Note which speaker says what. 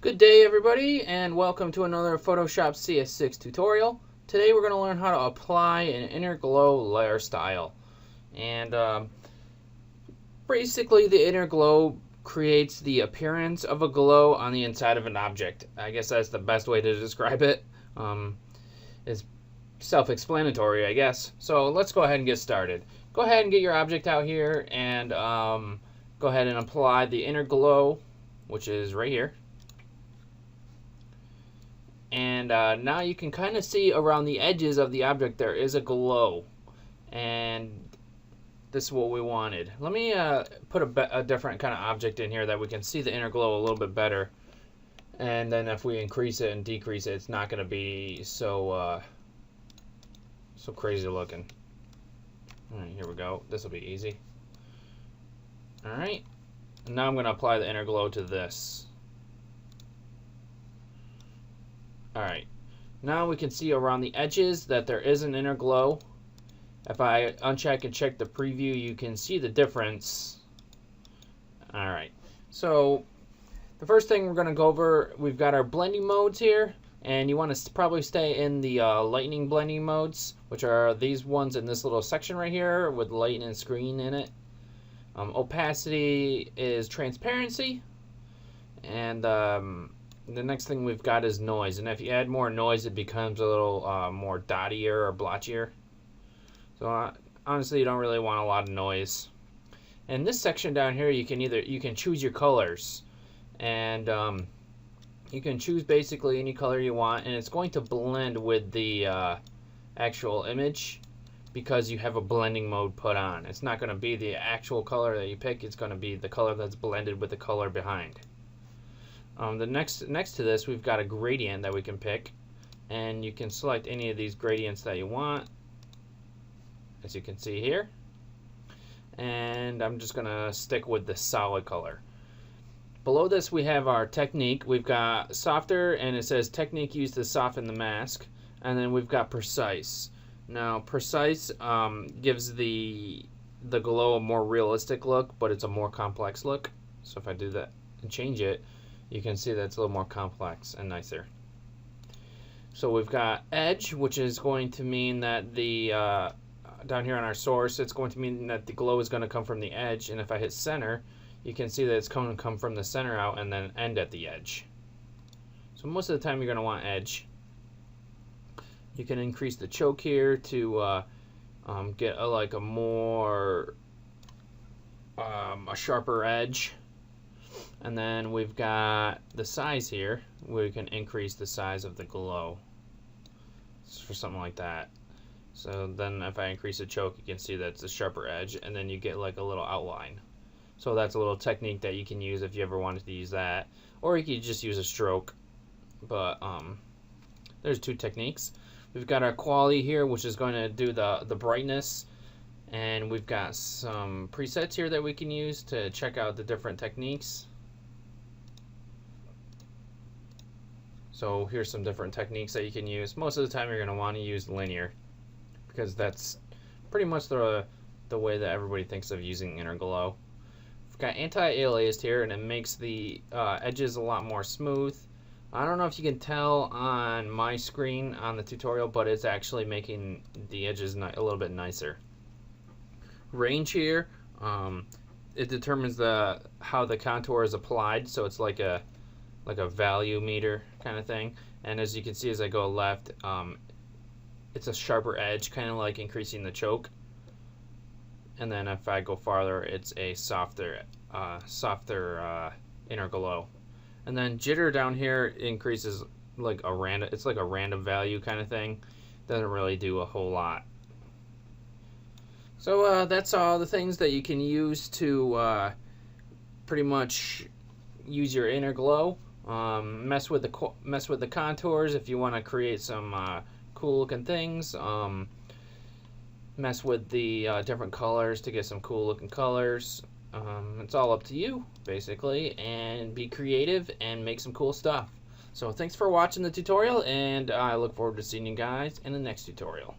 Speaker 1: Good day everybody, and welcome to another Photoshop CS6 tutorial. Today we're going to learn how to apply an inner glow layer style. And basically the inner glow creates the appearance of a glow on the inside of an object. I guess that's the best way to describe it. It's self-explanatory, I guess. So let's go ahead and get started. Go ahead and get your object out here and go ahead and apply the inner glow, which is right here. And now you can kind of see around the edges of the object there is a glow, and this is what we wanted. Let me put a different kind of object in here that we can see the inner glow a little bit better, and then if we increase it and decrease it, it's not going to be so crazy looking. Alright, here we go. This will be easy. Alright, now I'm going to apply the inner glow to this. Alright, now we can see around the edges that there is an inner glow. If I uncheck and check the preview, you can see the difference. Alright, so the first thing we're going to go over, we've got our blending modes here, and you want to probably stay in the lightning blending modes, which are these ones in this little section right here with light and screen in it. Opacity is transparency, and the next thing we've got is noise, and if you add more noise it becomes a little more dottier or blotchier. So honestly you don't really want a lot of noise. And this section down here you can choose your colors, and you can choose basically any color you want, and it's going to blend with the actual image because you have a blending mode put on. It's not going to be the actual color that you pick, it's going to be the color that's blended with the color behind. Next to this, we've got a gradient that we can pick, and you can select any of these gradients that you want, as you can see here. And I'm just gonna stick with the solid color. Below this, we have our technique. We've got softer, and it says technique used to soften the mask, and then we've got precise. Now, precise gives the glow a more realistic look, but it's a more complex look. So if I do that and change it, you can see that it's a little more complex and nicer. So we've got edge, which is going to mean that the down here on our source, it's going to mean that the glow is going to come from the edge, and if I hit center, you can see that it's going to come from the center out and then end at the edge. So most of the time you're going to want edge. You can increase the choke here to get a more a sharper edge. And then we've got the size here, where we can increase the size of the glow for something like that. So then if I increase the choke, you can see that it's a sharper edge, and then you get like a little outline. So that's a little technique that you can use if you ever wanted to use that, or you could just use a stroke. But there's two techniques. We've got our quality here, which is going to do the brightness, and we've got some presets here that we can use to check out the different techniques. So here's some different techniques that you can use. Most of the time you're going to want to use linear, because that's pretty much the way that everybody thinks of using inner glow. We've got anti-aliased here, and it makes the edges a lot more smooth. I don't know if you can tell on my screen on the tutorial, but it's actually making the edges a little bit nicer. Range here, it determines how the contour is applied, so it's like a value meter kind of thing. And as you can see, as I go left, it's a sharper edge, kind of like increasing the choke. And then if I go farther, it's a softer inner glow. And then jitter down here increases like a random. It's like a random value kind of thing. Doesn't really do a whole lot. So that's all the things that you can use to pretty much use your inner glow. Mess with the contours if you want to create some cool looking things. Mess with the different colors to get some cool looking colors. It's all up to you basically, and be creative and make some cool stuff. So thanks for watching the tutorial, and I look forward to seeing you guys in the next tutorial.